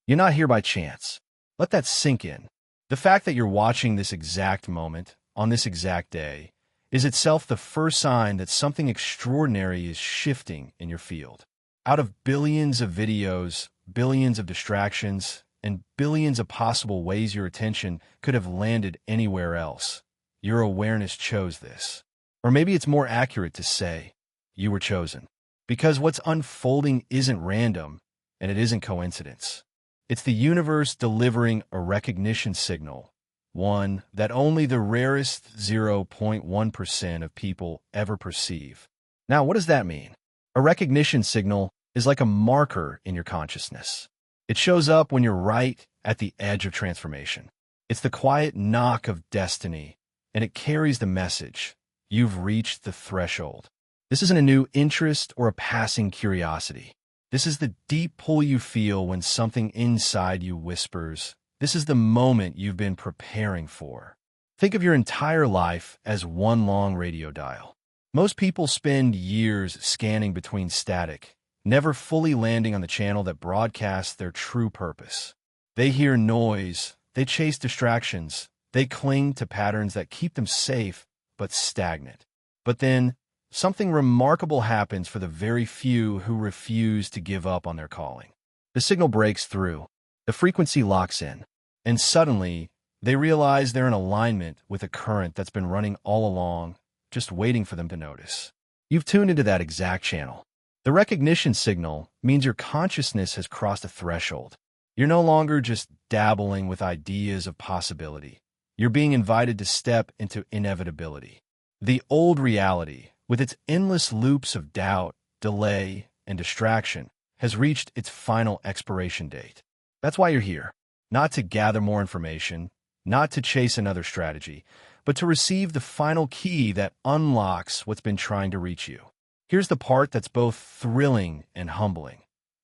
You're not here by chance. Let that sink in. The fact that you're watching this exact moment, on this exact day, is itself the first sign that something extraordinary is shifting in your field. Out of billions of videos, billions of distractions, and billions of possible ways your attention could have landed anywhere else, your awareness chose this. Or maybe it's more accurate to say, you were chosen. Because what's unfolding isn't random, and it isn't coincidence. It's the universe delivering a recognition signal, one that only the rarest 0.1% of people ever perceive. Now, what does that mean? A recognition signal is like a marker in your consciousness. It shows up when you're right at the edge of transformation. It's the quiet knock of destiny, and it carries the message. You've reached the threshold. This isn't a new interest or a passing curiosity. This is the deep pull you feel when something inside you whispers, this is the moment you've been preparing for. Think of your entire life as one long radio dial. Most people spend years scanning between static, never fully landing on the channel that broadcasts their true purpose. They hear noise, they chase distractions, they cling to patterns that keep them safe but stagnant. But then, something remarkable happens for the very few who refuse to give up on their calling. The signal breaks through, the frequency locks in, and suddenly, they realize they're in alignment with a current that's been running all along, just waiting for them to notice. You've tuned into that exact channel. The recognition signal means your consciousness has crossed a threshold. You're no longer just dabbling with ideas of possibility. You're being invited to step into inevitability. The old reality, with its endless loops of doubt, delay, and distraction, has reached its final expiration date. That's why you're here. Not to gather more information, not to chase another strategy, but to receive the final key that unlocks what's been trying to reach you. Here's the part that's both thrilling and humbling.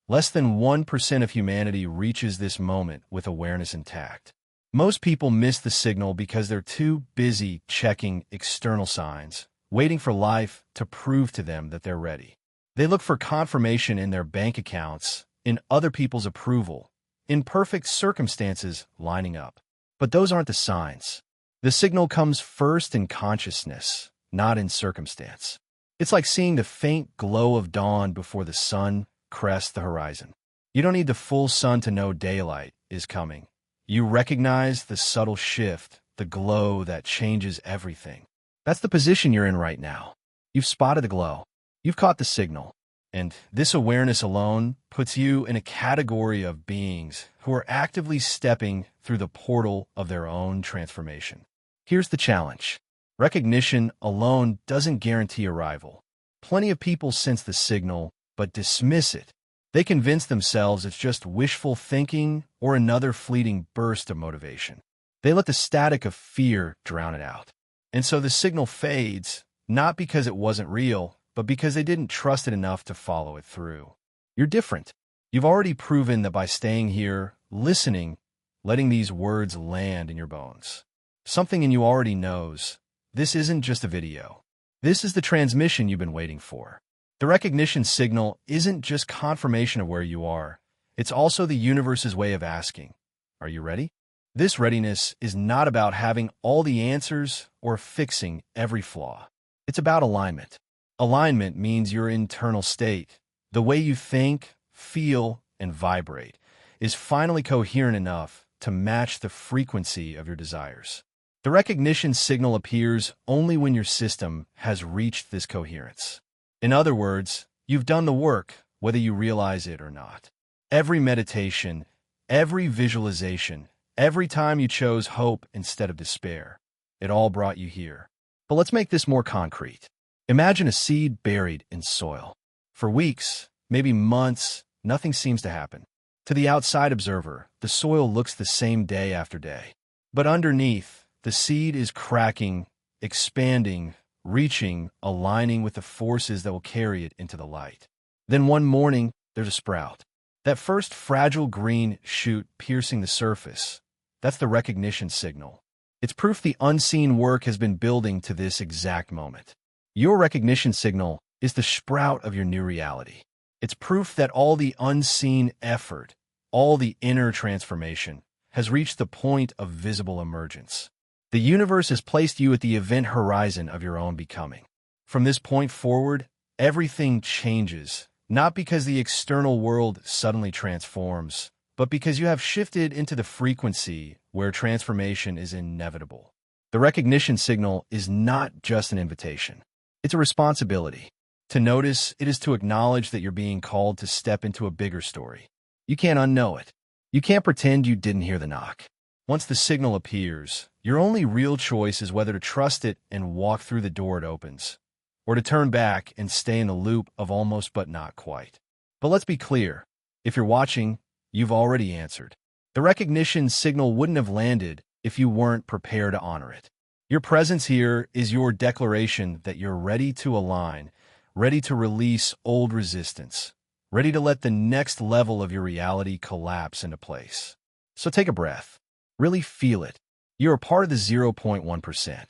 Less than 1% of humanity reaches this moment with awareness intact. Most people miss the signal because they're too busy checking external signs, waiting for life to prove to them that they're ready. They look for confirmation in their bank accounts, in other people's approval, in perfect circumstances lining up. But those aren't the signs. The signal comes first in consciousness, not in circumstance. It's like seeing the faint glow of dawn before the sun crests the horizon. You don't need the full sun to know daylight is coming. You recognize the subtle shift, the glow that changes everything. That's the position you're in right now. You've spotted the glow. You've caught the signal. And this awareness alone puts you in a category of beings who are actively stepping through the portal of their own transformation. Here's the challenge. Recognition alone doesn't guarantee arrival. Plenty of people sense the signal, but dismiss it. They convince themselves it's just wishful thinking or another fleeting burst of motivation. They let the static of fear drown it out. And so the signal fades, not because it wasn't real, but because they didn't trust it enough to follow it through. You're different. You've already proven that by staying here, listening, letting these words land in your bones. Something in you already knows, this isn't just a video. This is the transmission you've been waiting for. The recognition signal isn't just confirmation of where you are. It's also the universe's way of asking, are you ready? This readiness is not about having all the answers or fixing every flaw. It's about alignment. Alignment means your internal state, the way you think, feel, and vibrate, is finally coherent enough to match the frequency of your desires. The recognition signal appears only when your system has reached this coherence. In other words, you've done the work, whether you realize it or not. Every meditation, every visualization, every time you chose hope instead of despair, it all brought you here. But let's make this more concrete. Imagine a seed buried in soil. For weeks, maybe months, nothing seems to happen. To the outside observer, the soil looks the same day after day. But underneath, the seed is cracking, expanding, reaching, aligning with the forces that will carry it into the light. Then one morning, there's a sprout. That first fragile green shoot piercing the surface, that's the recognition signal. It's proof the unseen work has been building to this exact moment. Your recognition signal is the sprout of your new reality. It's proof that all the unseen effort, all the inner transformation, has reached the point of visible emergence. The universe has placed you at the event horizon of your own becoming. From this point forward, everything changes, not because the external world suddenly transforms, but because you have shifted into the frequency where transformation is inevitable. The recognition signal is not just an invitation. It's a responsibility. To notice it is to acknowledge that you're being called to step into a bigger story. You can't unknow it. You can't pretend you didn't hear the knock. Once the signal appears, your only real choice is whether to trust it and walk through the door it opens, or to turn back and stay in the loop of almost but not quite. But let's be clear. If you're watching, you've already answered. The recognition signal wouldn't have landed if you weren't prepared to honor it. Your presence here is your declaration that you're ready to align, ready to release old resistance, ready to let the next level of your reality collapse into place. So take a breath. Really feel it. You're a part of the 0.1%.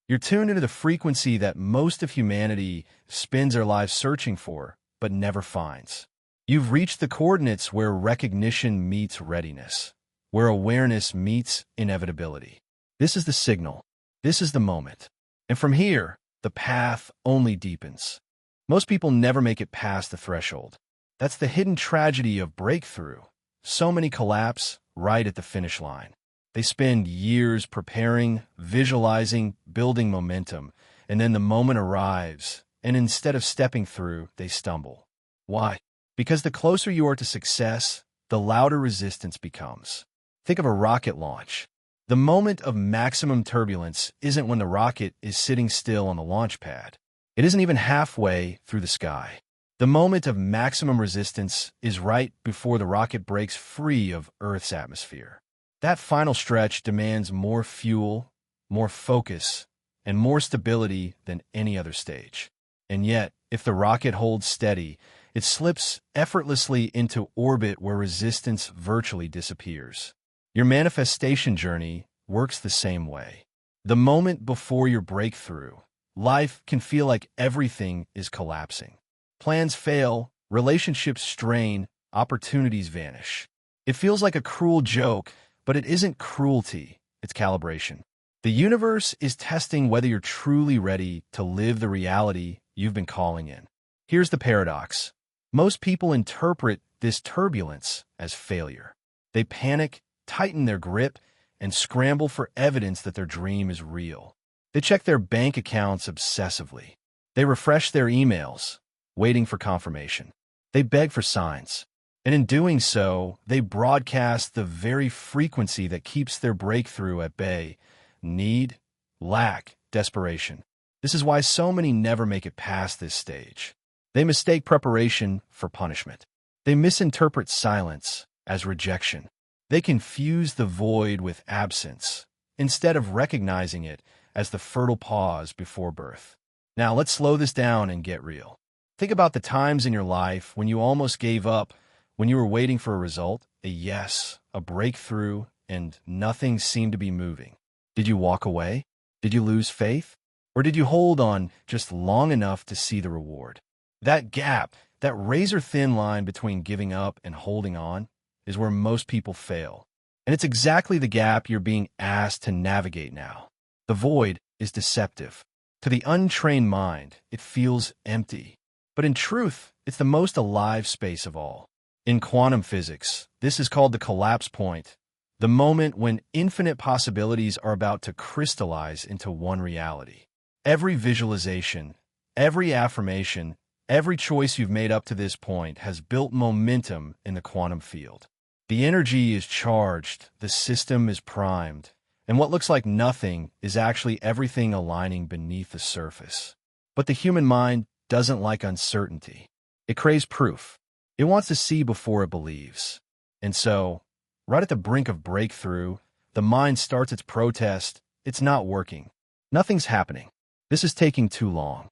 You're tuned into the frequency that most of humanity spends their lives searching for, but never finds. You've reached the coordinates where recognition meets readiness, where awareness meets inevitability. This is the signal. This is the moment. And from here, the path only deepens. Most people never make it past the threshold. That's the hidden tragedy of breakthrough. So many collapse right at the finish line. They spend years preparing, visualizing, building momentum, and then the moment arrives, and instead of stepping through, they stumble. Why? Because the closer you are to success, the louder resistance becomes. Think of a rocket launch. The moment of maximum turbulence isn't when the rocket is sitting still on the launch pad. It isn't even halfway through the sky. The moment of maximum resistance is right before the rocket breaks free of Earth's atmosphere. That final stretch demands more fuel, more focus, and more stability than any other stage. And yet, if the rocket holds steady, it slips effortlessly into orbit where resistance virtually disappears. Your manifestation journey works the same way. The moment before your breakthrough, life can feel like everything is collapsing. Plans fail, relationships strain, opportunities vanish. It feels like a cruel joke, but it isn't cruelty, it's calibration. The universe is testing whether you're truly ready to live the reality you've been calling in. Here's the paradox. Most people interpret this turbulence as failure. They panic, tighten their grip, and scramble for evidence that their dream is real. They check their bank accounts obsessively. They refresh their emails, waiting for confirmation. They beg for signs. And in doing so, they broadcast the very frequency that keeps their breakthrough at bay: need, lack, desperation. This is why so many never make it past this stage. They mistake preparation for punishment. They misinterpret silence as rejection. They confuse the void with absence, instead of recognizing it as the fertile pause before birth. Now, let's slow this down and get real. Think about the times in your life when you almost gave up, when you were waiting for a result, a yes, a breakthrough, and nothing seemed to be moving. Did you walk away? Did you lose faith? Or did you hold on just long enough to see the reward? That gap, that razor-thin line between giving up and holding on, is where most people fail. And it's exactly the gap you're being asked to navigate now. The void is deceptive. To the untrained mind, it feels empty. But in truth, it's the most alive space of all. In quantum physics, this is called the collapse point, the moment when infinite possibilities are about to crystallize into one reality. Every visualization, every affirmation, every choice you've made up to this point has built momentum in the quantum field. The energy is charged, the system is primed, and what looks like nothing is actually everything aligning beneath the surface. But the human mind doesn't like uncertainty. It craves proof. It wants to see before it believes. And so, right at the brink of breakthrough, the mind starts its protest. It's not working. Nothing's happening. This is taking too long.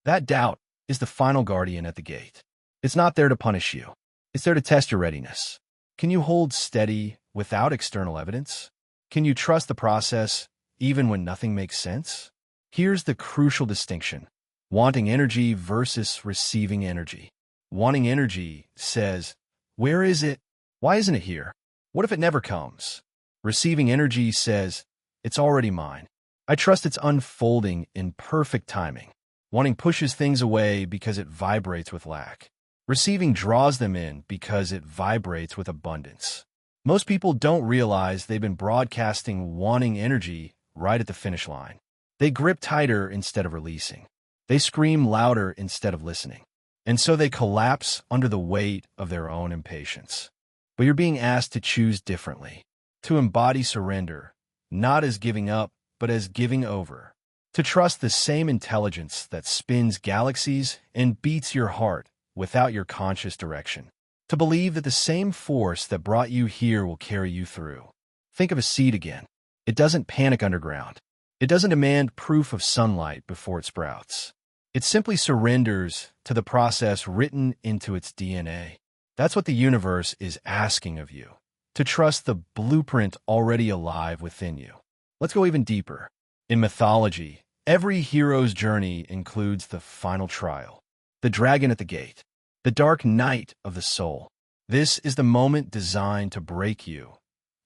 That doubt is the final guardian at the gate. It's not there to punish you. It's there to test your readiness. Can you hold steady without external evidence? Can you trust the process even when nothing makes sense? Here's the crucial distinction: wanting energy versus receiving energy. Wanting energy says, "Where is it? Why isn't it here? What if it never comes? Receiving energy says, it's already mine. I trust it's unfolding in perfect timing. Wanting pushes things away because it vibrates with lack. Receiving draws them in because it vibrates with abundance. Most people don't realize they've been broadcasting wanting energy right at the finish line. They grip tighter instead of releasing. They scream louder instead of listening. And so they collapse under the weight of their own impatience. But you're being asked to choose differently, to embody surrender, not as giving up, but as giving over. To trust the same intelligence that spins galaxies and beats your heart without your conscious direction. To believe that the same force that brought you here will carry you through. Think of a seed again. It doesn't panic underground. It doesn't demand proof of sunlight before it sprouts. It simply surrenders to the process written into its DNA. That's what the universe is asking of you, to trust the blueprint already alive within you. Let's go even deeper. In mythology, every hero's journey includes the final trial, the dragon at the gate, the dark night of the soul. This is the moment designed to break you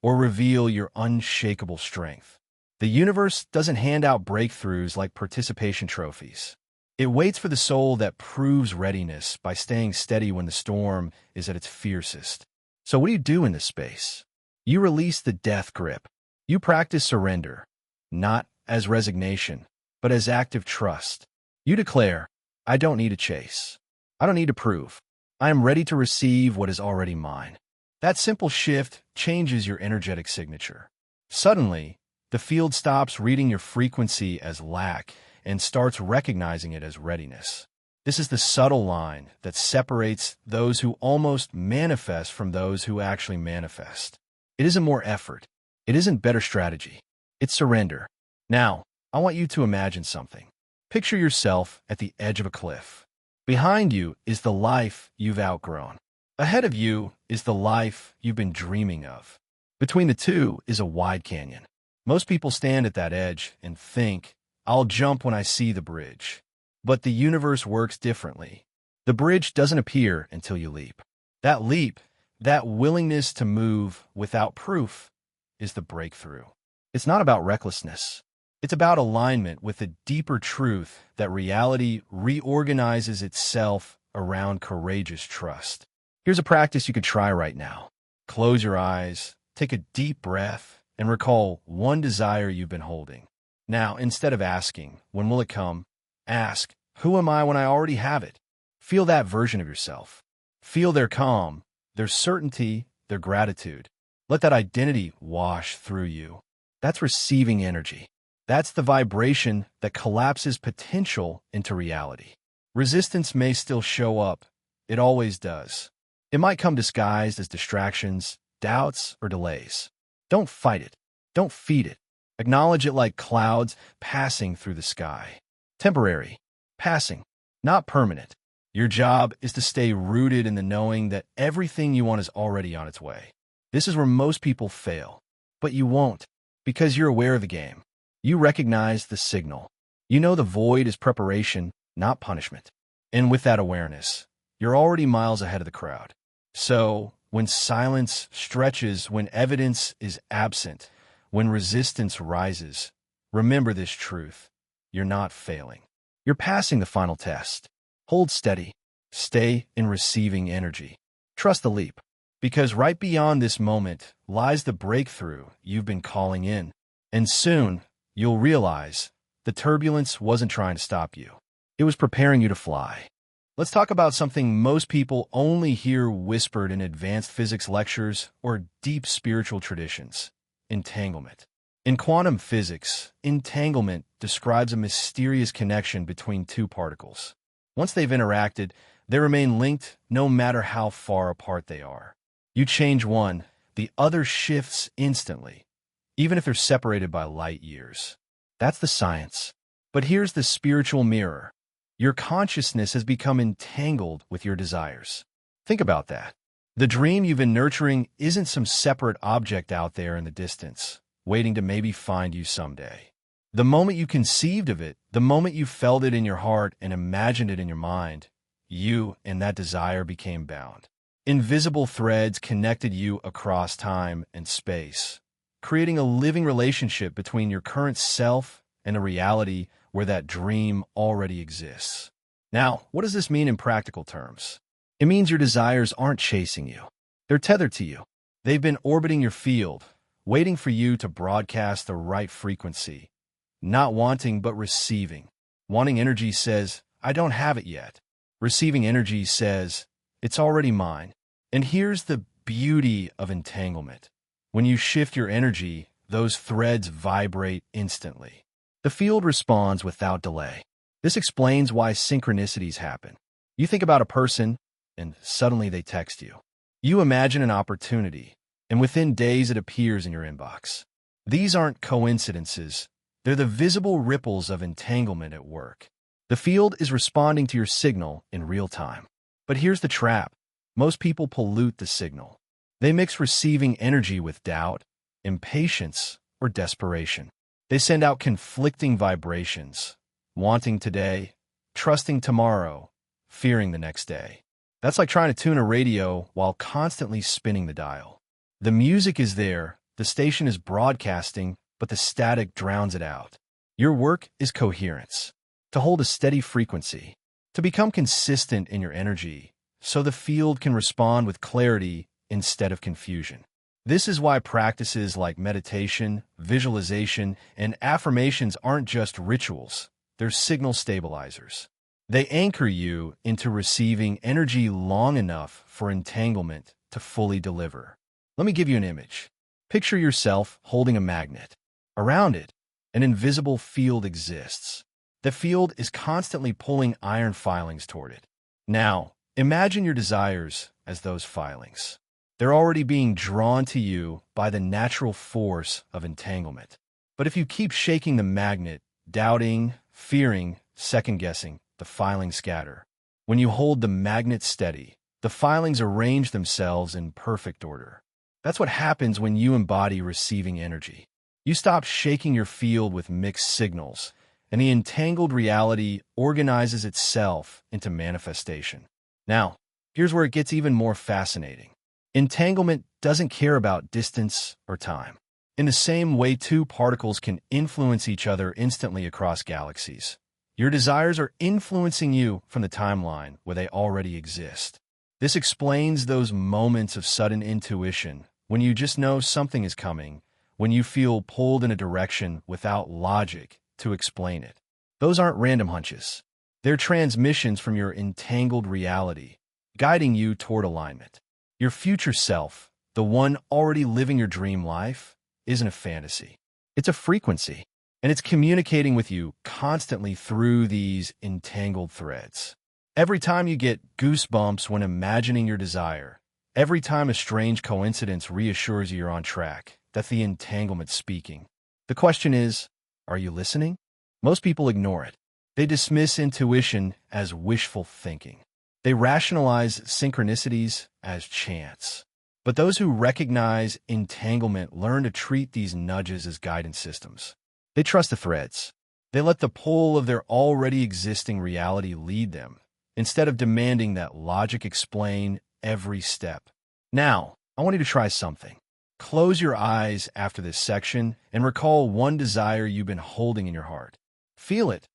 or reveal your unshakable strength. The universe doesn't hand out breakthroughs like participation trophies. It waits for the soul that proves readiness by staying steady when the storm is at its fiercest. So what do you do in this space? You release the death grip. You practice surrender, not as resignation, but as active trust. You declare, I don't need to chase. I don't need to prove. I am ready to receive what is already mine. That simple shift changes your energetic signature. Suddenly, the field stops reading your frequency as lack and starts recognizing it as readiness. This is the subtle line that separates those who almost manifest from those who actually manifest. It isn't more effort. It isn't better strategy. It's surrender. Now, I want you to imagine something. Picture yourself at the edge of a cliff. Behind you is the life you've outgrown. Ahead of you is the life you've been dreaming of. Between the two is a wide canyon. Most people stand at that edge and think, I'll jump when I see the bridge. But the universe works differently. The bridge doesn't appear until you leap. That leap, that willingness to move without proof, is the breakthrough. It's not about recklessness. It's about alignment with a deeper truth that reality reorganizes itself around courageous trust. Here's a practice you could try right now. Close your eyes, take a deep breath, and recall one desire you've been holding. Now, instead of asking, when will it come? Ask, who am I when I already have it? Feel that version of yourself. Feel their calm, their certainty, their gratitude. Let that identity wash through you. That's receiving energy. That's the vibration that collapses potential into reality. Resistance may still show up. It always does. It might come disguised as distractions, doubts, or delays. Don't fight it. Don't feed it. Acknowledge it like clouds passing through the sky. Temporary, passing, not permanent. Your job is to stay rooted in the knowing that everything you want is already on its way. This is where most people fail. But you won't, because you're aware of the game. You recognize the signal. You know the void is preparation, not punishment. And with that awareness, you're already miles ahead of the crowd. So, when silence stretches, when evidence is absent, when resistance rises, remember this truth. You're not failing. You're passing the final test. Hold steady. Stay in receiving energy. Trust the leap. Because right beyond this moment lies the breakthrough you've been calling in. And soon, you'll realize the turbulence wasn't trying to stop you. It was preparing you to fly. Let's talk about something most people only hear whispered in advanced physics lectures or deep spiritual traditions: entanglement. In quantum physics, entanglement describes a mysterious connection between two particles. Once they've interacted, they remain linked no matter how far apart they are. You change one, the other shifts instantly, even if they're separated by light years. That's the science. But here's the spiritual mirror. Your consciousness has become entangled with your desires. Think about that. The dream you've been nurturing isn't some separate object out there in the distance, waiting to maybe find you someday. The moment you conceived of it, the moment you felt it in your heart and imagined it in your mind, you and that desire became bound. Invisible threads connected you across time and space, creating a living relationship between your current self and a reality where that dream already exists. Now, what does this mean in practical terms? It means your desires aren't chasing you. They're tethered to you. They've been orbiting your field, waiting for you to broadcast the right frequency. Not wanting, but receiving. Wanting energy says, I don't have it yet. Receiving energy says, it's already mine. And here's the beauty of entanglement. When you shift your energy, those threads vibrate instantly. The field responds without delay. This explains why synchronicities happen. You think about a person, and suddenly they text you. You imagine an opportunity, and within days it appears in your inbox. These aren't coincidences. They're the visible ripples of entanglement at work. The field is responding to your signal in real time. But here's the trap. Most people pollute the signal. They mix receiving energy with doubt, impatience, or desperation. They send out conflicting vibrations, wanting today, trusting tomorrow, fearing the next day. That's like trying to tune a radio while constantly spinning the dial. The music is there, the station is broadcasting, but the static drowns it out. Your work is coherence, to hold a steady frequency, to become consistent in your energy, so the field can respond with clarity instead of confusion. This is why practices like meditation, visualization, and affirmations aren't just rituals, they're signal stabilizers. They anchor you into receiving energy long enough for entanglement to fully deliver. Let me give you an image. Picture yourself holding a magnet. Around it, an invisible field exists. The field is constantly pulling iron filings toward it. Now, imagine your desires as those filings. They're already being drawn to you by the natural force of entanglement. But if you keep shaking the magnet, doubting, fearing, second-guessing, the filings scatter. When you hold the magnet steady, the filings arrange themselves in perfect order. That's what happens when you embody receiving energy. You stop shaking your field with mixed signals, and the entangled reality organizes itself into manifestation. Now, here's where it gets even more fascinating. Entanglement doesn't care about distance or time. In the same way two particles can influence each other instantly across galaxies, your desires are influencing you from the timeline where they already exist. This explains those moments of sudden intuition, when you just know something is coming, when you feel pulled in a direction without logic to explain it. Those aren't random hunches. They're transmissions from your entangled reality, guiding you toward alignment. Your future self, the one already living your dream life, isn't a fantasy. It's a frequency, and it's communicating with you constantly through these entangled threads. Every time you get goosebumps when imagining your desire, every time a strange coincidence reassures you you're on track, that's the entanglement speaking. The question is, are you listening? Most people ignore it. They dismiss intuition as wishful thinking. They rationalize synchronicities as chance. But those who recognize entanglement learn to treat these nudges as guidance systems. They trust the threads. They let the pull of their already existing reality lead them, instead of demanding that logic explain every step. Now, I want you to try something. Close your eyes after this section and recall one desire you've been holding in your heart. Feel it,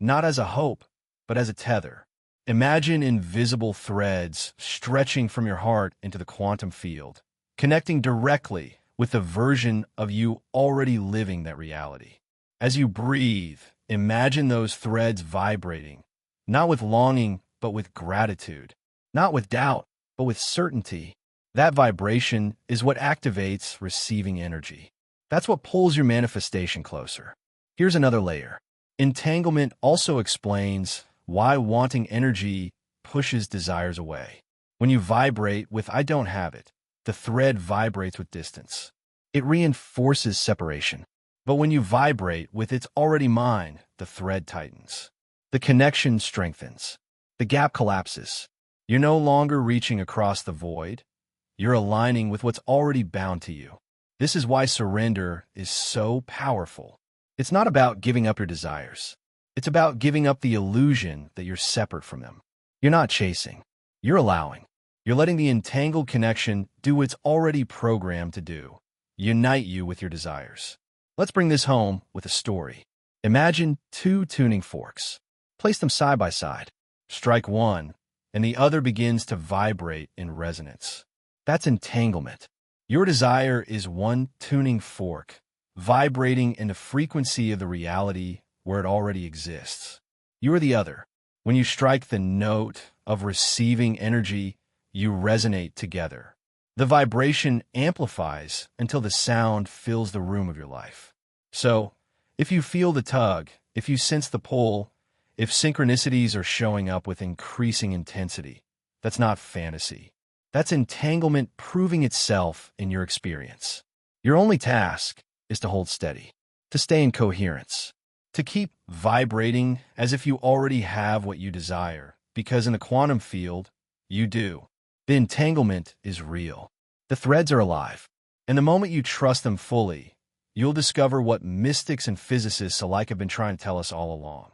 not as a hope, but as a tether. Imagine invisible threads stretching from your heart into the quantum field, connecting directly with the version of you already living that reality. As you breathe, imagine those threads vibrating, not with longing, but with gratitude, not with doubt, but with certainty. That vibration is what activates receiving energy. That's what pulls your manifestation closer. Here's another layer. Entanglement also explains why wanting energy pushes desires away. When you vibrate with "I don't have it," the thread vibrates with distance. It reinforces separation. But when you vibrate with "it's already mine," the thread tightens. The connection strengthens. The gap collapses. You're no longer reaching across the void. You're aligning with what's already bound to you. This is why surrender is so powerful. It's not about giving up your desires. It's about giving up the illusion that you're separate from them. You're not chasing. You're allowing. You're letting the entangled connection do what it's already programmed to do, unite you with your desires. Let's bring this home with a story. Imagine two tuning forks. Place them side by side. Strike one, and the other begins to vibrate in resonance. That's entanglement. Your desire is one tuning fork, vibrating in the frequency of the reality where it already exists. You are the other. When you strike the note of receiving energy, you resonate together. The vibration amplifies until the sound fills the room of your life. So, if you feel the tug, if you sense the pull, if synchronicities are showing up with increasing intensity, that's not fantasy. That's entanglement proving itself in your experience. Your only task is to hold steady, to stay in coherence, to keep vibrating as if you already have what you desire, because in the quantum field, you do. The entanglement is real. The threads are alive. And the moment you trust them fully, you'll discover what mystics and physicists alike have been trying to tell us all along.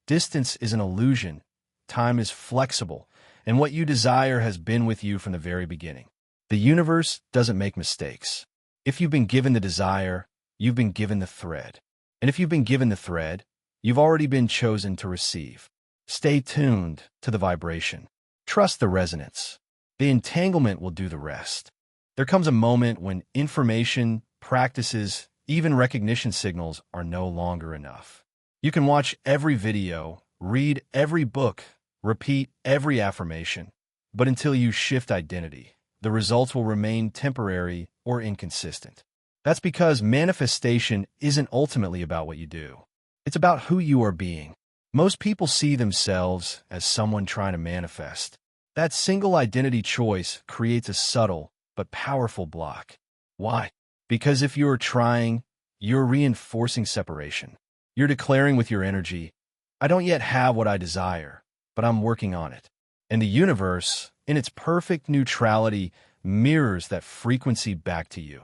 Distance is an illusion, time is flexible, and what you desire has been with you from the very beginning. The universe doesn't make mistakes. If you've been given the desire, you've been given the thread. And if you've been given the thread, you've already been chosen to receive. Stay tuned to the vibration. Trust the resonance. The entanglement will do the rest. There comes a moment when information, practices, even recognition signals are no longer enough. You can watch every video, read every book, repeat every affirmation, but until you shift identity, the results will remain temporary or inconsistent. That's because manifestation isn't ultimately about what you do. It's about who you are being. Most people see themselves as someone trying to manifest. That single identity choice creates a subtle but powerful block. Why? Because if you're trying, you're reinforcing separation. You're declaring with your energy, I don't yet have what I desire, but I'm working on it. And the universe, in its perfect neutrality, mirrors that frequency back to you.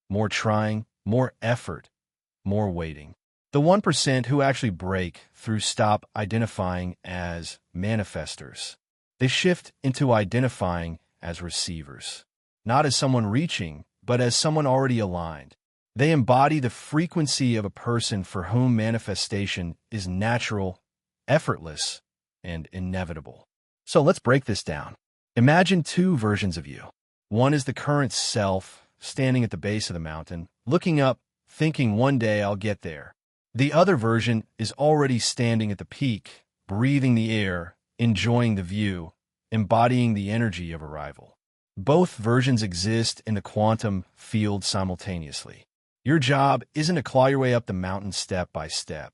More trying, more effort, more waiting. The 1% who actually break through stop identifying as manifestors. They shift into identifying as receivers, not as someone reaching, but as someone already aligned. They embody the frequency of a person for whom manifestation is natural, effortless, and inevitable. So let's break this down. Imagine two versions of you. One is the current self, standing at the base of the mountain, looking up, thinking one day I'll get there. The other version is already standing at the peak, breathing the air, enjoying the view, embodying the energy of arrival. Both versions exist in the quantum field simultaneously. Your job isn't to claw your way up the mountain step by step.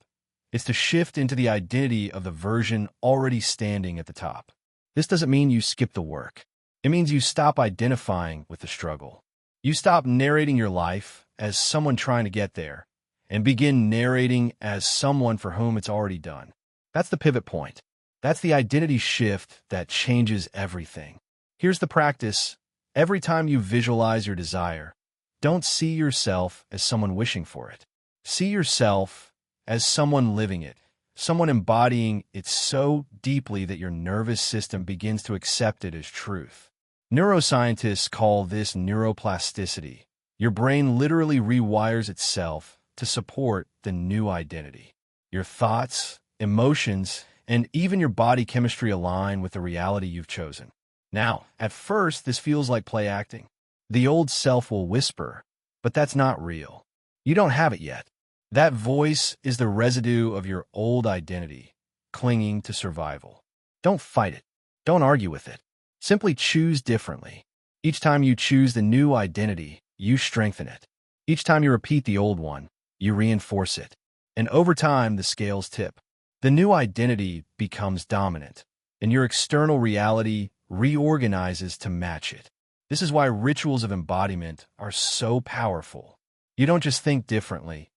It's to shift into the identity of the version already standing at the top. This doesn't mean you skip the work. It means you stop identifying with the struggle. You stop narrating your life as someone trying to get there and begin narrating as someone for whom it's already done. That's the pivot point. That's the identity shift that changes everything. Here's the practice. Every time you visualize your desire, don't see yourself as someone wishing for it. See yourself as someone living it, someone embodying it so deeply that your nervous system begins to accept it as truth. Neuroscientists call this neuroplasticity. Your brain literally rewires itself to support the new identity. Your thoughts, emotions, and even your body chemistry align with the reality you've chosen. Now, at first, this feels like play acting. The old self will whisper, but that's not real. You don't have it yet. That voice is the residue of your old identity, clinging to survival. Don't fight it. Don't argue with it. Simply choose differently. Each time you choose the new identity, you strengthen it. Each time you repeat the old one, you reinforce it. And over time, the scales tip. The new identity becomes dominant, and your external reality reorganizes to match it. This is why rituals of embodiment are so powerful. You don't just think differently.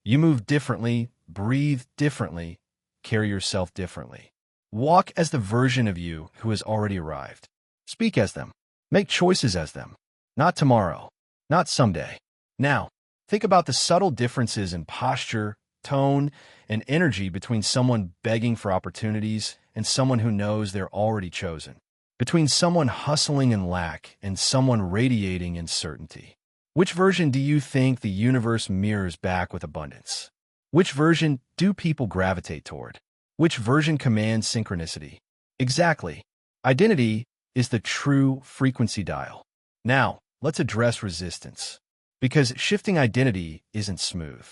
You move differently, breathe differently, carry yourself differently. Walk as the version of you who has already arrived. Speak as them. Make choices as them. Not tomorrow. Not someday. Now, think about the subtle differences in posture, tone, and energy between someone begging for opportunities and someone who knows they're already chosen. between someone hustling in lack and someone radiating in certainty. Which version do you think the universe mirrors back with abundance? Which version do people gravitate toward? Which version commands synchronicity? Exactly. Identity is the true frequency dial. Now, let's address resistance. Because shifting identity isn't smooth.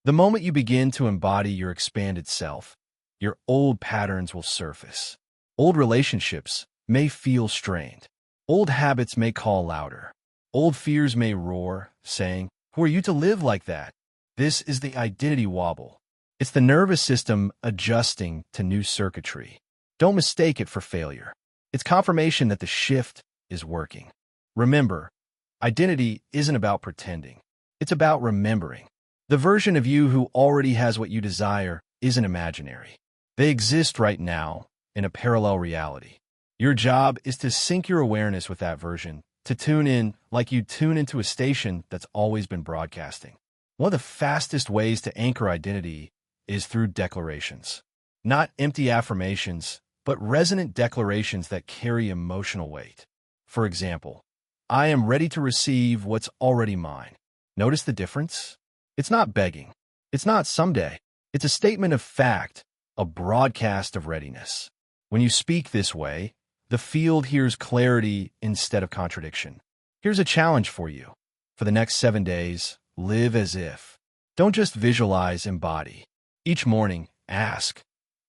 The moment you begin to embody your expanded self, your old patterns will surface. Old relationships may feel strained. Old habits may call louder. Old fears may roar, saying, "Who are you to live like that?" This is the identity wobble. It's the nervous system adjusting to new circuitry. Don't mistake it for failure. It's confirmation that the shift is working. Remember, identity isn't about pretending. It's about remembering. The version of you who already has what you desire isn't imaginary. They exist right now in a parallel reality. Your job is to sync your awareness with that version, to tune in like you tune into a station that's always been broadcasting. One of the fastest ways to anchor identity is through declarations. Not empty affirmations, but resonant declarations that carry emotional weight. For example, I am ready to receive what's already mine. Notice the difference? It's not begging. It's not someday. It's a statement of fact, a broadcast of readiness. When you speak this way, the field hears clarity instead of contradiction. Here's a challenge for you. For the next 7 days, live as if. Don't just visualize, embody. Each morning, ask,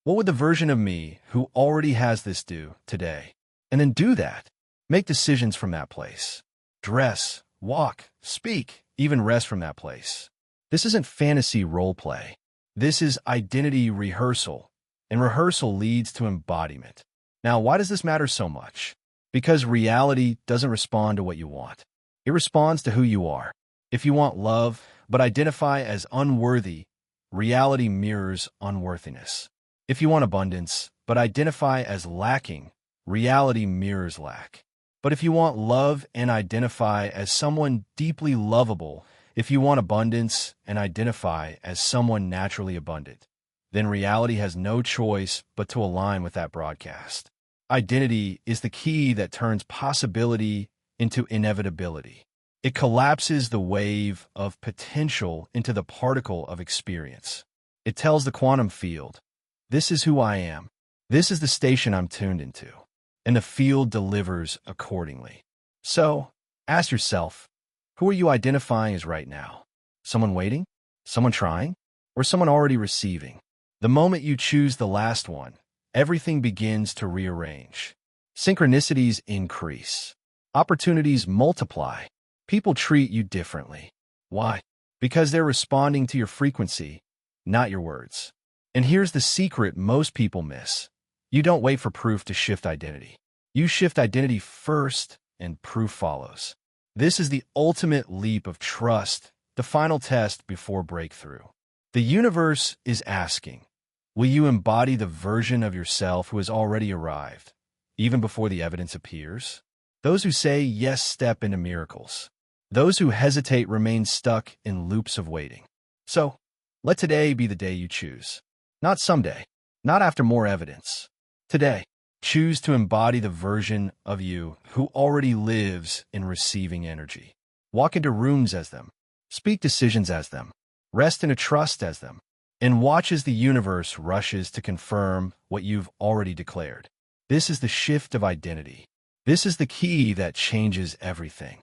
what would the version of me who already has this do today? And then do that. Make decisions from that place. Dress, walk, speak, even rest from that place. This isn't fantasy role play. This is identity rehearsal, and rehearsal leads to embodiment. Now, why does this matter so much? Because reality doesn't respond to what you want. It responds to who you are. If you want love, but identify as unworthy, reality mirrors unworthiness. If you want abundance, but identify as lacking, reality mirrors lack. But if you want love and identify as someone deeply lovable, if you want abundance and identify as someone naturally abundant, then reality has no choice but to align with that broadcast. Identity is the key that turns possibility into inevitability. It collapses the wave of potential into the particle of experience. It tells the quantum field, this is who I am. This is the station I'm tuned into. And the field delivers accordingly. So, ask yourself, who are you identifying as right now? Someone waiting? Someone trying? Or someone already receiving? The moment you choose the last one, everything begins to rearrange. Synchronicities increase. Opportunities multiply. People treat you differently. Why? Because they're responding to your frequency, not your words. And here's the secret most people miss. You don't wait for proof to shift identity. You shift identity first, and proof follows. This is the ultimate leap of trust, the final test before breakthrough. The universe is asking, will you embody the version of yourself who has already arrived, even before the evidence appears? Those who say yes step into miracles. Those who hesitate remain stuck in loops of waiting. So, let today be the day you choose. Not someday, not after more evidence. Today, choose to embody the version of you who already lives in receiving energy. Walk into rooms as them. Speak decisions as them. Rest in a trust as them. And watch as the universe rushes to confirm what you've already declared. This is the shift of identity. This is the key that changes everything.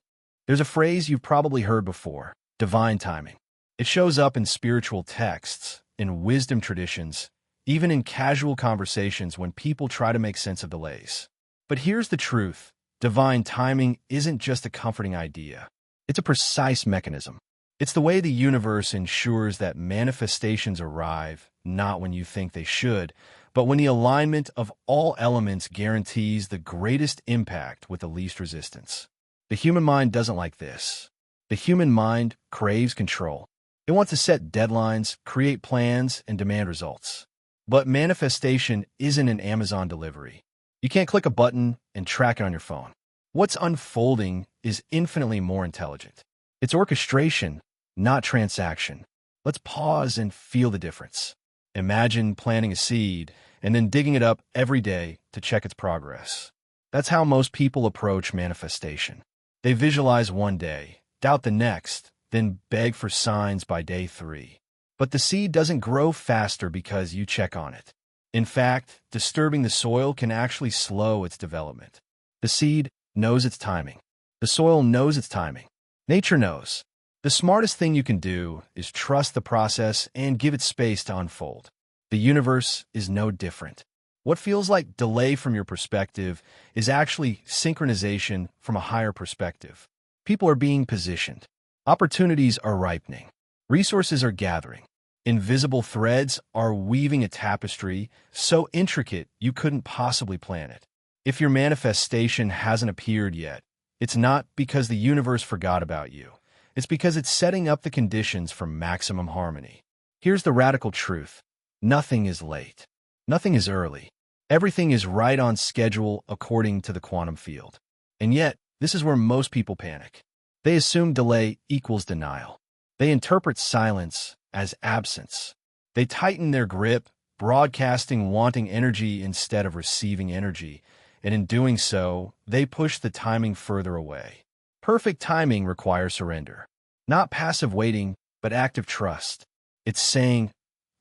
There's a phrase you've probably heard before, divine timing. It shows up in spiritual texts, in wisdom traditions, even in casual conversations when people try to make sense of delays. But here's the truth. Divine timing isn't just a comforting idea. It's a precise mechanism. It's the way the universe ensures that manifestations arrive, not when you think they should, but when the alignment of all elements guarantees the greatest impact with the least resistance. The human mind doesn't like this. The human mind craves control. It wants to set deadlines, create plans, and demand results. But manifestation isn't an Amazon delivery. You can't click a button and track it on your phone. What's unfolding is infinitely more intelligent. It's orchestration, not transaction. Let's pause and feel the difference. Imagine planting a seed and then digging it up every day to check its progress. That's how most people approach manifestation. They visualize one day, doubt the next, then beg for signs by day 3. But the seed doesn't grow faster because you check on it. In fact, disturbing the soil can actually slow its development. The seed knows its timing. The soil knows its timing. Nature knows. The smartest thing you can do is trust the process and give it space to unfold. The universe is no different. What feels like delay from your perspective is actually synchronization from a higher perspective. People are being positioned. Opportunities are ripening. Resources are gathering. Invisible threads are weaving a tapestry so intricate you couldn't possibly plan it. If your manifestation hasn't appeared yet, it's not because the universe forgot about you. It's because it's setting up the conditions for maximum harmony. Here's the radical truth. Nothing is late. Nothing is early. Everything is right on schedule according to the quantum field. And yet, this is where most people panic. They assume delay equals denial. They interpret silence as absence. They tighten their grip, broadcasting wanting energy instead of receiving energy, and in doing so, they push the timing further away. Perfect timing requires surrender. Not passive waiting, but active trust. It's saying,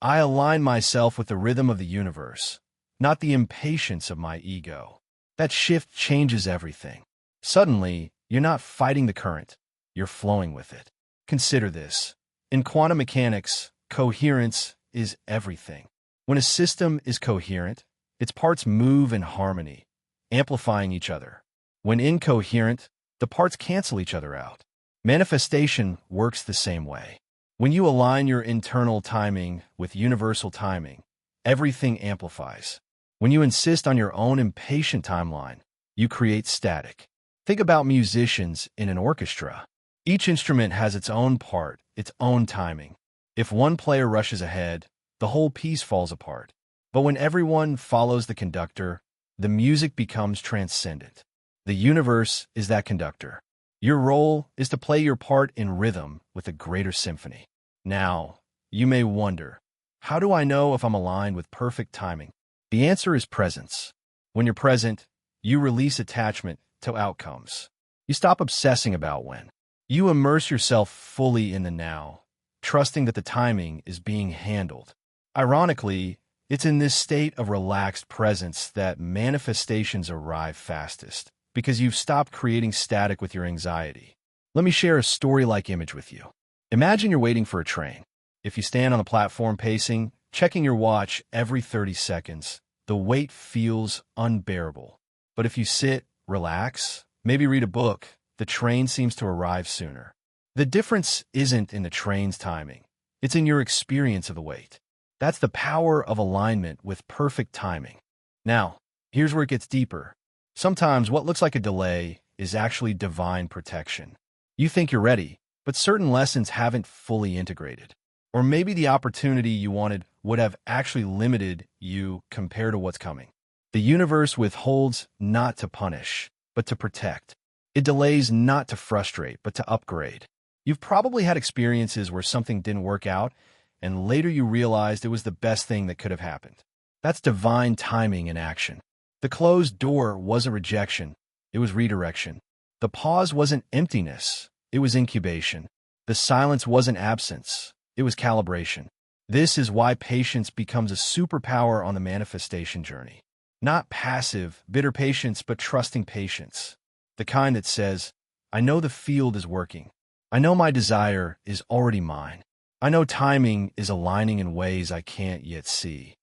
I align myself with the rhythm of the universe, not the impatience of my ego. That shift changes everything. Suddenly, you're not fighting the current, you're flowing with it. Consider this. In quantum mechanics, coherence is everything. When a system is coherent, its parts move in harmony, amplifying each other. When incoherent, the parts cancel each other out. Manifestation works the same way. When you align your internal timing with universal timing, everything amplifies. When you insist on your own impatient timeline, you create static. Think about musicians in an orchestra. Each instrument has its own part, its own timing. If one player rushes ahead, the whole piece falls apart. But when everyone follows the conductor, the music becomes transcendent. The universe is that conductor. Your role is to play your part in rhythm with a greater symphony. Now, you may wonder, how do I know if I'm aligned with perfect timing? The answer is presence. When you're present, you release attachment to outcomes. You stop obsessing about when. You immerse yourself fully in the now, trusting that the timing is being handled. Ironically, it's in this state of relaxed presence that manifestations arrive fastest, because you've stopped creating static with your anxiety. Let me share a story-like image with you. Imagine you're waiting for a train. If you stand on the platform pacing, checking your watch every 30 seconds, the wait feels unbearable. But if you sit, relax, maybe read a book, the train seems to arrive sooner. The difference isn't in the train's timing. It's in your experience of the wait. That's the power of alignment with perfect timing. Now, here's where it gets deeper. Sometimes what looks like a delay is actually divine protection. You think you're ready, but certain lessons haven't fully integrated. Or maybe the opportunity you wanted would have actually limited you compared to what's coming. The universe withholds not to punish, but to protect. It delays not to frustrate, but to upgrade. You've probably had experiences where something didn't work out, and later you realized it was the best thing that could have happened. That's divine timing in action. The closed door wasn't rejection, it was redirection. The pause wasn't emptiness, it was incubation. The silence wasn't absence, it was calibration. This is why patience becomes a superpower on the manifestation journey. Not passive, bitter patience, but trusting patience. The kind that says, I know the field is working. I know my desire is already mine. I know timing is aligning in ways I can't yet see.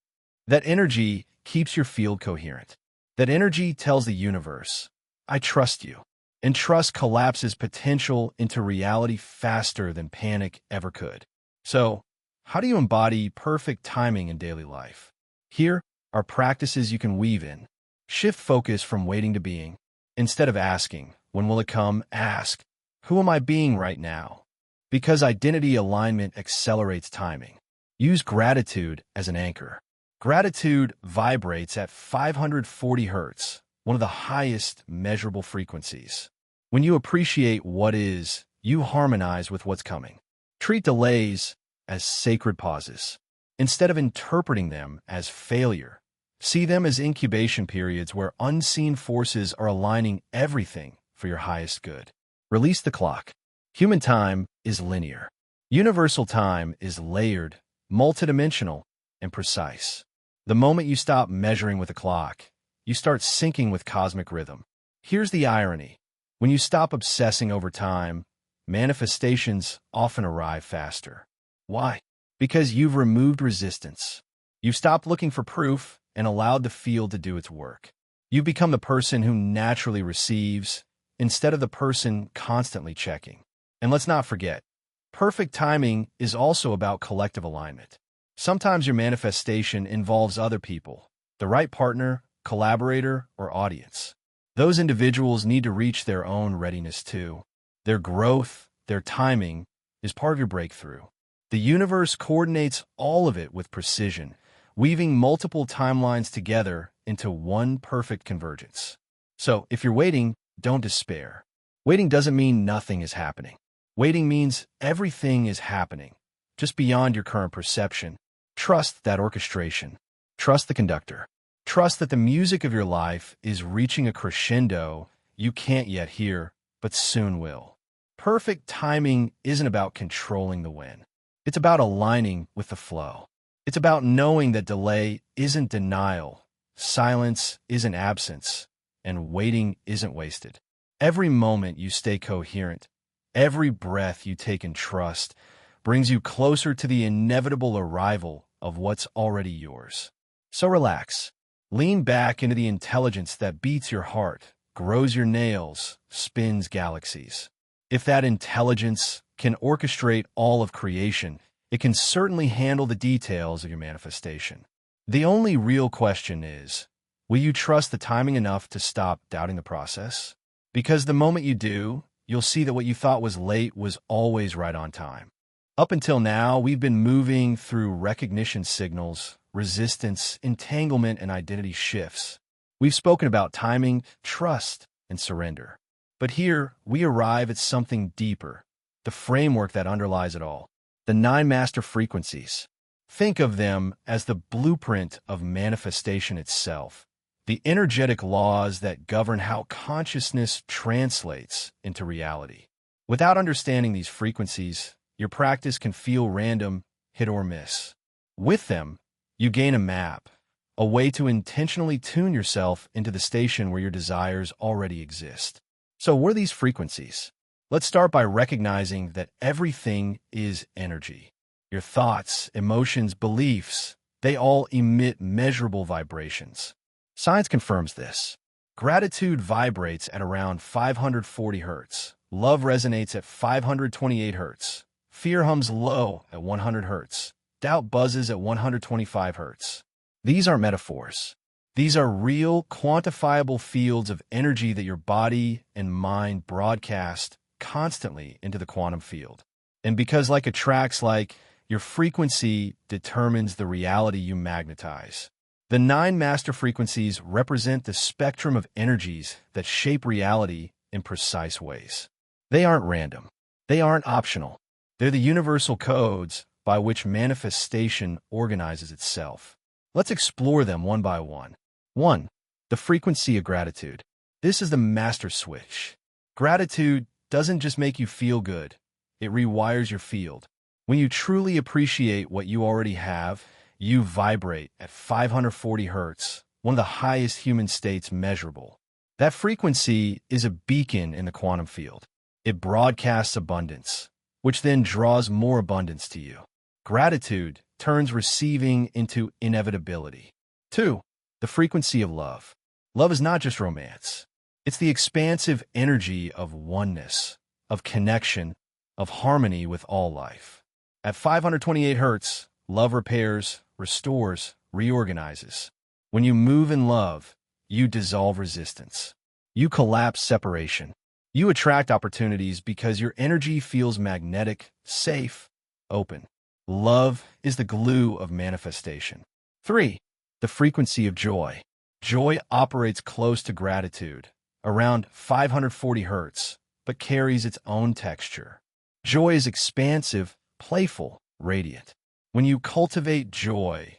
That energy keeps your field coherent. That energy tells the universe, I trust you. And trust collapses potential into reality faster than panic ever could. So, how do you embody perfect timing in daily life? Here are practices you can weave in. Shift focus from waiting to being. Instead of asking, when will it come, ask, who am I being right now? Because identity alignment accelerates timing. Use gratitude as an anchor. Gratitude vibrates at 540 Hz, one of the highest measurable frequencies. When you appreciate what is, you harmonize with what's coming. Treat delays as sacred pauses. Instead of interpreting them as failure, See them as incubation periods where unseen forces are aligning everything for your highest good. Release the clock. Human time is linear. Universal time is layered, multidimensional, and precise. The moment you stop measuring with a clock, you start syncing with cosmic rhythm. Here's the irony. When you stop obsessing over time, manifestations often arrive faster. Why? Because you've removed resistance. You've stopped looking for proof and allowed the field to do its work. You've become the person who naturally receives instead of the person constantly checking. And let's not forget, perfect timing is also about collective alignment. Sometimes your manifestation involves other people, the right partner, collaborator, or audience. Those individuals need to reach their own readiness too. Their growth, their timing, is part of your breakthrough. The universe coordinates all of it with precision, weaving multiple timelines together into one perfect convergence. So, if you're waiting, don't despair. Waiting doesn't mean nothing is happening. Waiting means everything is happening, just beyond your current perception. Trust that orchestration. Trust the conductor. Trust that the music of your life is reaching a crescendo you can't yet hear, but soon will. Perfect timing isn't about controlling the when. It's about aligning with the flow. It's about knowing that delay isn't denial, silence isn't absence, and waiting isn't wasted. Every moment you stay coherent, every breath you take in trust, brings you closer to the inevitable arrival of what's already yours. So relax. Lean back into the intelligence that beats your heart, grows your nails, spins galaxies. If that intelligence can orchestrate all of creation, it can certainly handle the details of your manifestation. The only real question is, will you trust the timing enough to stop doubting the process? Because the moment you do, you'll see that what you thought was late was always right on time. Up until now, we've been moving through recognition signals, resistance, entanglement, and identity shifts. We've spoken about timing, trust, and surrender. But here, we arrive at something deeper, the framework that underlies it all. The 9 master frequencies. Think of them as the blueprint of manifestation itself, the energetic laws that govern how consciousness translates into reality. Without understanding these frequencies, your practice can feel random, hit or miss. With them, you gain a map, a way to intentionally tune yourself into the station where your desires already exist. So what are these frequencies? Let's start by recognizing that everything is energy. Your thoughts, emotions, beliefs, they all emit measurable vibrations. Science confirms this. Gratitude vibrates at around 540 Hz. Love resonates at 528 Hz. Fear hums low at 100 Hz. Doubt buzzes at 125 Hz. These aren't metaphors. These are real, quantifiable fields of energy that your body and mind broadcast constantly into the quantum field. And because like attracts like, your frequency determines the reality you magnetize. The 9 master frequencies represent the spectrum of energies that shape reality in precise ways. They aren't random. They aren't optional. They're the universal codes by which manifestation organizes itself. Let's explore them one by one. 1. The frequency of gratitude. This is the master switch. Gratitude doesn't just make you feel good, it rewires your field. When you truly appreciate what you already have, you vibrate at 540 Hz, one of the highest human states measurable. That frequency is a beacon in the quantum field. It broadcasts abundance, which then draws more abundance to you. Gratitude turns receiving into inevitability. 2. The frequency of love. Love is not just romance. It's the expansive energy of oneness, of connection, of harmony with all life. At 528 Hz, love repairs, restores, reorganizes. When you move in love, you dissolve resistance. You collapse separation. You attract opportunities because your energy feels magnetic, safe, open. Love is the glue of manifestation. 3. The frequency of joy. Joy operates close to gratitude, around 540 Hz, but carries its own texture. Joy is expansive, playful, radiant. When you cultivate joy,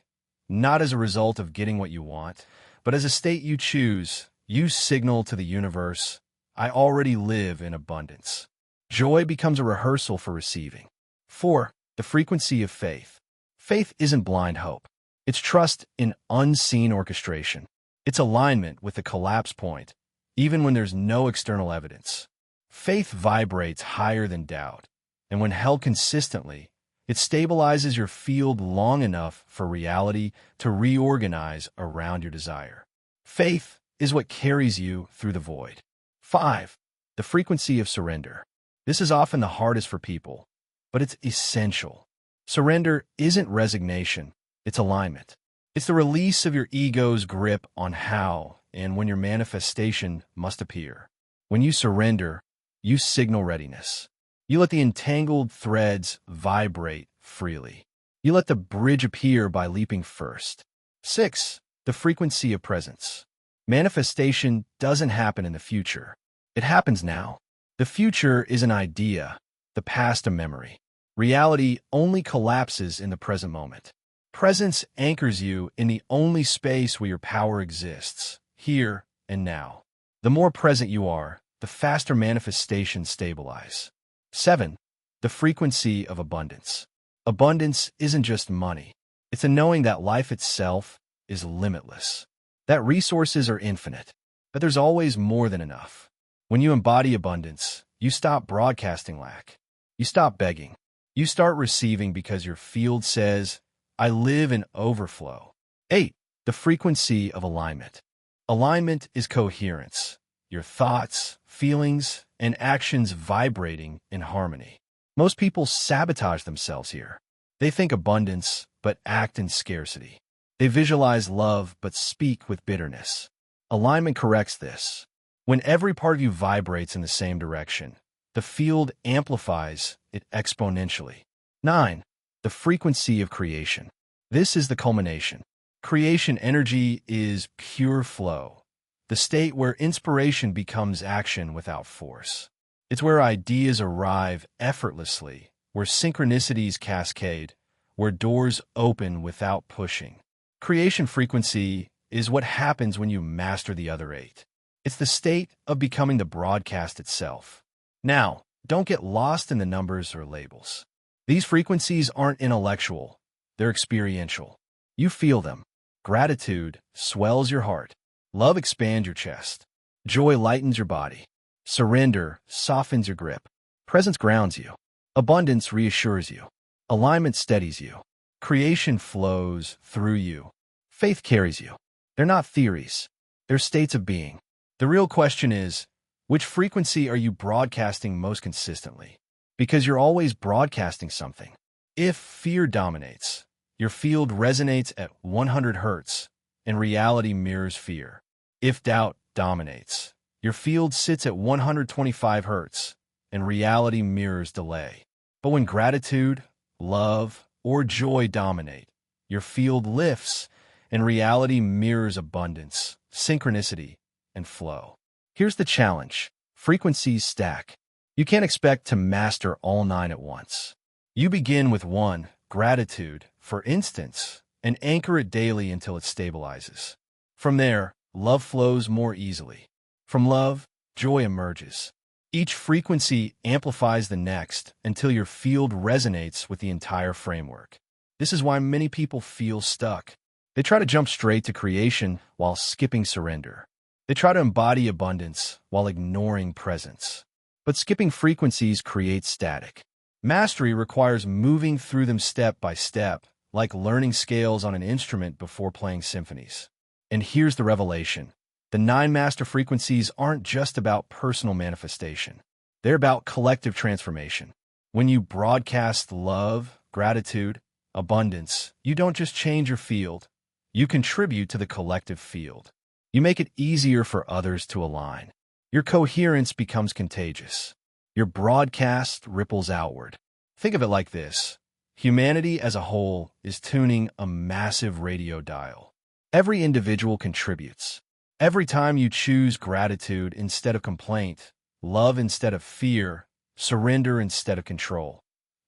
not as a result of getting what you want, but as a state you choose. You signal to the universe, I already live in abundance. Joy becomes a rehearsal for receiving. 4. The frequency of faith. Faith isn't blind hope. It's trust in unseen orchestration. It's alignment with the collapse point, even when there's no external evidence. Faith vibrates higher than doubt, and when held consistently, it stabilizes your field long enough for reality to reorganize around your desire. Faith is what carries you through the void. 5. The frequency of surrender. This is often the hardest for people, but it's essential. Surrender isn't resignation, it's alignment. It's the release of your ego's grip on how and when your manifestation must appear. When you surrender, you signal readiness. You let the entangled threads vibrate freely. You let the bridge appear by leaping first. 6. The frequency of presence. Manifestation doesn't happen in the future. It happens now. The future is an idea, the past a memory. Reality only collapses in the present moment. Presence anchors you in the only space where your power exists, here and now. The more present you are, the faster manifestations stabilize. 7. The frequency of abundance. Abundance isn't just money. It's a knowing that life itself is limitless, that resources are infinite, that there's always more than enough. When you embody abundance, you stop broadcasting lack. You stop begging. You start receiving because your field says, I live in overflow. 8. The frequency of alignment. Alignment is coherence. Your thoughts, feelings, and actions vibrating in harmony. Most people sabotage themselves here. They think abundance, but act in scarcity. They visualize love, but speak with bitterness. Alignment corrects this. When every part of you vibrates in the same direction, the field amplifies it exponentially. 9. The frequency of creation. This is the culmination. Creation energy is pure flow, the state where inspiration becomes action without force. It's where ideas arrive effortlessly, where synchronicities cascade, where doors open without pushing. Creation frequency is what happens when you master the other 8. It's the state of becoming the broadcast itself. Now, don't get lost in the numbers or labels. These frequencies aren't intellectual, they're experiential. You feel them. Gratitude swells your heart. Love expands your chest. Joy lightens your body. Surrender softens your grip. Presence grounds you. Abundance reassures you. Alignment steadies you. Creation flows through you. Faith carries you. They're not theories. They're states of being. The real question is, which frequency are you broadcasting most consistently? Because you're always broadcasting something. If fear dominates, your field resonates at 100 hertz, and reality mirrors fear. If doubt dominates, your field sits at 125 hertz, and reality mirrors delay. But when gratitude, love, or joy dominate, your field lifts, and reality mirrors abundance, synchronicity, and flow. Here's the challenge. Frequencies stack. You can't expect to master all 9 at once. You begin with 1, gratitude, for instance, and anchor it daily until it stabilizes. From there, love flows more easily. From love, joy emerges. Each frequency amplifies the next until your field resonates with the entire framework. This is why many people feel stuck. They try to jump straight to creation while skipping surrender. They try to embody abundance while ignoring presence. But skipping frequencies creates static. Mastery requires moving through them step by step, like learning scales on an instrument before playing symphonies. And here's the revelation. The 9 master frequencies aren't just about personal manifestation. They're about collective transformation. When you broadcast love, gratitude, abundance, you don't just change your field. You contribute to the collective field. You make it easier for others to align. Your coherence becomes contagious. Your broadcast ripples outward. Think of it like this. Humanity as a whole is tuning a massive radio dial. Every individual contributes. Every time you choose gratitude instead of complaint, love instead of fear, surrender instead of control,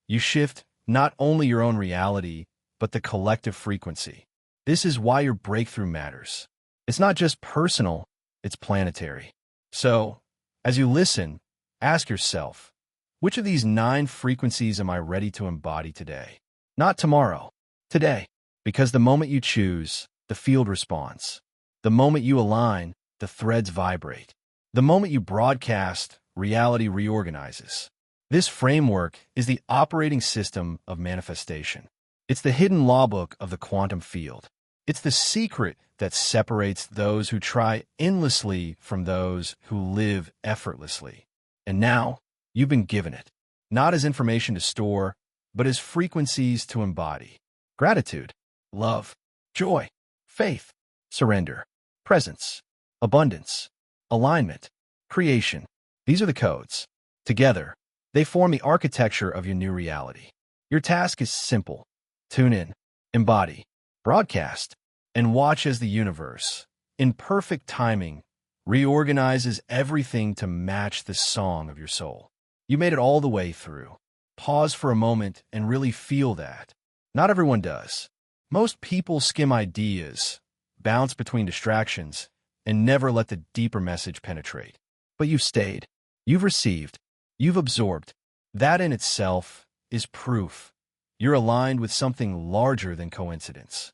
you shift not only your own reality, but the collective frequency. This is why your breakthrough matters. It's not just personal, it's planetary. So, as you listen, ask yourself, which of these 9 frequencies am I ready to embody today? Not tomorrow, today. Because the moment you choose, the field responds. The moment you align, the threads vibrate. The moment you broadcast, reality reorganizes. This framework is the operating system of manifestation. It's the hidden lawbook of the quantum field. It's the secret that separates those who try endlessly from those who live effortlessly. And now, you've been given it, not as information to store, but as frequencies to embody. Gratitude, love, joy, faith, surrender, presence, abundance, alignment, creation. These are the codes. Together, they form the architecture of your new reality. Your task is simple. Tune in, embody, broadcast, and watch as the universe, in perfect timing, reorganizes everything to match the song of your soul. You made it all the way through. Pause for a moment and really feel that. Not everyone does. Most people skim ideas, bounce between distractions, and never let the deeper message penetrate. But you've stayed. You've received. You've absorbed. That in itself is proof. You're aligned with something larger than coincidence.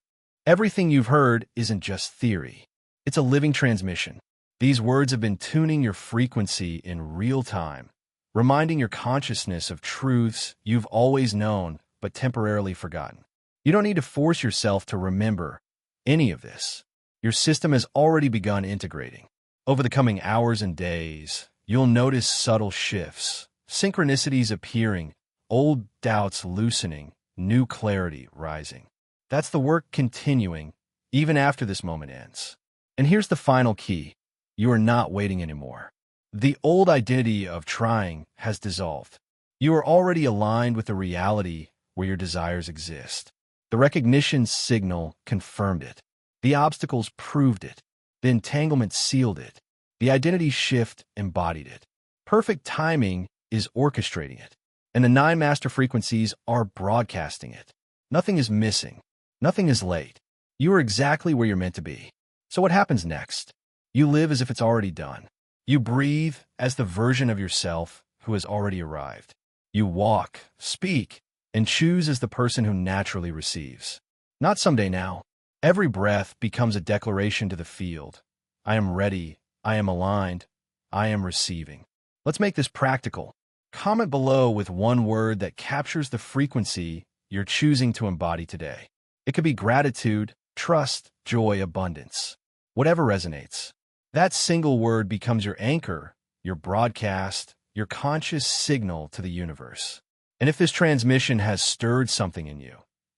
Everything you've heard isn't just theory. It's a living transmission. These words have been tuning your frequency in real time, reminding your consciousness of truths you've always known but temporarily forgotten. You don't need to force yourself to remember any of this. Your system has already begun integrating. Over the coming hours and days, you'll notice subtle shifts, synchronicities appearing, old doubts loosening, new clarity rising. That's the work continuing, even after this moment ends. And here's the final key. You are not waiting anymore. The old identity of trying has dissolved. You are already aligned with the reality where your desires exist. The recognition signal confirmed it. The obstacles proved it. The entanglement sealed it. The identity shift embodied it. Perfect timing is orchestrating it. And the 9 master frequencies are broadcasting it. Nothing is missing. Nothing is late. You are exactly where you're meant to be. So what happens next? You live as if it's already done. You breathe as the version of yourself who has already arrived. You walk, speak, and choose as the person who naturally receives. Not someday now. Every breath becomes a declaration to the field. I am ready. I am aligned. I am receiving. Let's make this practical. Comment below with one word that captures the frequency you're choosing to embody today. It could be gratitude, trust, joy, abundance. Whatever resonates. That single word becomes your anchor, your broadcast, your conscious signal to the universe. And if this transmission has stirred something in you,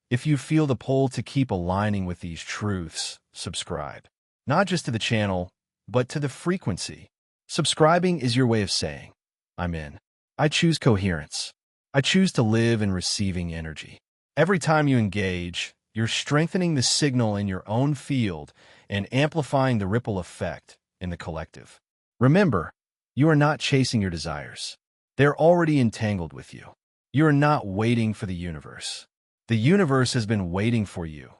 if you feel the pull to keep aligning with these truths, subscribe. Not just to the channel, but to the frequency. Subscribing is your way of saying, I'm in. I choose coherence. I choose to live in receiving energy. Every time you engage, you're strengthening the signal in your own field and amplifying the ripple effect in the collective. Remember, you are not chasing your desires. They're already entangled with you. You are not waiting for the universe. The universe has been waiting for you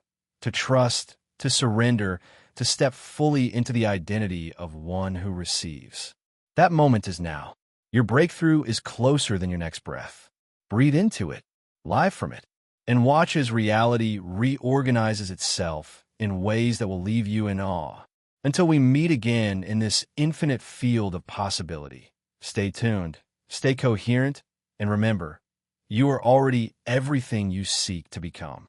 to trust, to surrender, to step fully into the identity of one who receives. That moment is now. Your breakthrough is closer than your next breath. Breathe into it, live from it, and watch as reality reorganizes itself in ways that will leave you in awe. Until we meet again in this infinite field of possibility, stay tuned, stay coherent, and remember, you are already everything you seek to become.